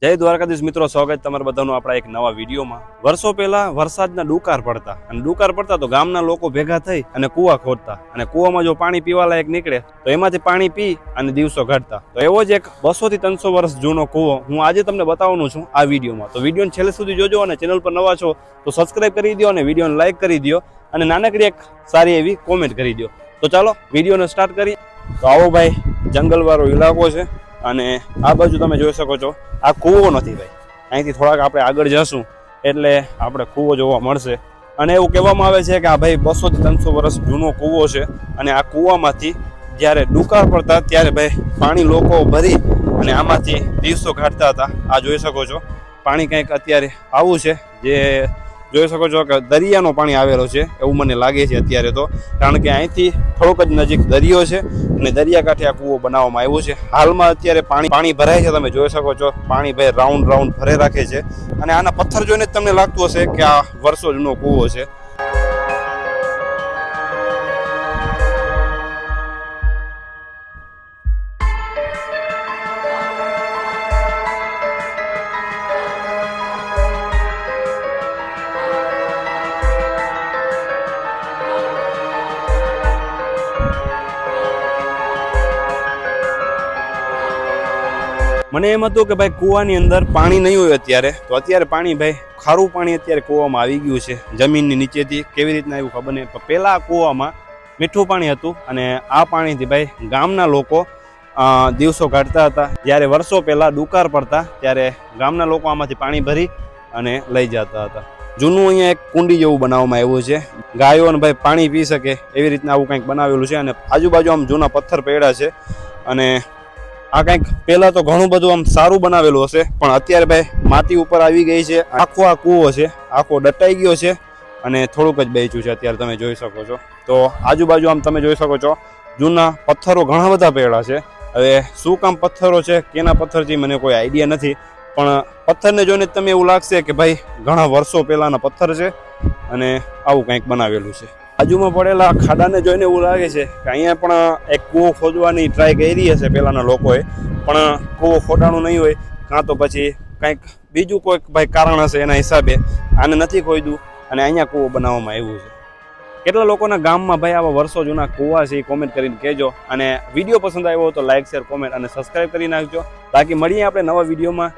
જય દ્વારકાધીશ મિત્રો, સ્વાગત તમારા બધાનું આપણા એક નવા વિડીયોમાં। વર્ષો પહેલા વરસાદના ડુકાર પડતા અને ડુકાર પડતા તો ગામના લોકો ભેગા થઈ અને કૂવા ખોદતા અને કૂવામાં જો પાણી પીવા લાયક નીકળે તો એમાંથી પાણી પી અને દિવસો કાઢતા। તો એવો જ એક 200 થી 300 વર્ષ જૂનો કૂવો હું આજે તમને બતાવવાનું છું આ વિડીયોમાં। તો વિડીયોને છેલ્લે સુધી જોજો અને ચેનલ પર નવા છો તો સબસ્ક્રાઇબ કરી દો અને વિડીયોને લાઈક કરી દો અને નાનકડી એક સારી એવી કોમેન્ટ કરી દો। તો ચાલો વિડીયોને સ્ટાર્ટ કરીએ। તો આવો ભાઈ, જંગલવાળો ઇલાકો છે અને આ બાજુ તમે જોઈ શકો છો આ કૂવો નથી ભાઈ। અહીંથી થોડાક આપણે આગળ જશું એટલે આપણે કૂવો જોવા મળશે અને એવું કહેવામાં આવે છે કે આ ભાઈ 200 થી 300 વર્ષ જૂનો કૂવો છે અને આ કૂવામાંથી જ્યારે ડુકાર પડતા ત્યારે ભાઈ પાણી લોકો ભરી અને આમાંથી દિવસો કાઢતા હતા। આ જોઈ શકો છો પાણી કંઈક અત્યારે આવું છે, જે જોઈ શકો છો કે દરિયાનો પાણી આવેલો છે એવું મને લાગે છે અત્યારે તો, કારણ કે અહીંથી થોડુંક જ નજીક દરિયો છે અને દરિયાકાંઠે આ કૂવો બનાવવામાં આવ્યો છે। હાલમાં અત્યારે પાણી ભરાય છે, તમે જોઈ શકો છો પાણી ભાઈ રાઉન્ડ ભરે રાખે છે અને આના પથ્થર જોઈને જ તમને લાગતું હશે કે આ વર્ષો જૂનો કૂવો છે। મને એમ હતું કે ભાઈ કૂવાની અંદર પાણી નહીં હોય અત્યારે, તો અત્યારે પાણી ભાઈ ખારું પાણી અત્યારે કૂવામાં આવી ગયું છે જમીનની નીચેથી। કેવી રીતના એવું ખબર નહીં, પણ પહેલાં કૂવામાં મીઠું પાણી હતું અને આ પાણીથી ભાઈ ગામના લોકો દિવસો કાઢતા હતા। જ્યારે વર્ષો પહેલાં ડુકાર પડતા ત્યારે ગામના લોકો આમાંથી પાણી ભરી અને લઈ જતા હતા। જૂનું અહીંયા એક કુંડી જેવું બનાવવામાં આવ્યું છે, ગાયો અને ભાઈ પાણી પી શકે એવી રીતના આવું કંઈક બનાવેલું છે અને આજુબાજુ આમ જૂના પથ્થર પડ્યા છે અને આ કંઈક પહેલા તો ઘણું બધું આમ સારું બનાવેલું હશે, પણ અત્યારે ભાઈ માટી ઉપર આવી ગઈ છે। આખો આ કૂવો છે આખો દટાઈ ગયો છે અને થોડુંક જ બેચ્યું છે અત્યારે તમે જોઈ શકો છો। તો આજુબાજુ આમ તમે જોઈ શકો છો જૂના પથ્થરો ઘણા બધા પડ્યા છે। હવે શું કામ પથ્થરો છે, કેના પથ્થર છે મને કોઈ આઈડિયા નથી, પણ પથ્થરને જોઈને તમને એવું લાગશે કે ભાઈ ઘણા વર્ષો પહેલાના પથ્થર છે અને આવું કંઈક બનાવેલું છે। બાજુમાં પડેલા ખાડાને જોઈને એવું લાગે છે કે અહીંયા પણ એક કૂવો ખોદવાની ટ્રાય કરી હશે પહેલાના લોકોએ, પણ કૂવો ખોદાણું નહીં હોય કાં તો પછી કંઈક બીજું કોઈક ભાઈ કારણ હશે એના હિસાબે આને નથી ખોદ્યું અને અહીંયા કૂવો બનાવવામાં આવ્યું છે। કેટલા લોકોના ગામમાં ભાઈ આવા વર્ષો જૂના કૂવા છે એ કોમેન્ટ કરીને કહેજો અને વિડીયો પસંદ આવ્યો તો લાઇક, શેર, કોમેન્ટ અને સબસ્ક્રાઈબ કરી નાખજો। બાકી મળીએ આપણે નવા વિડીયોમાં।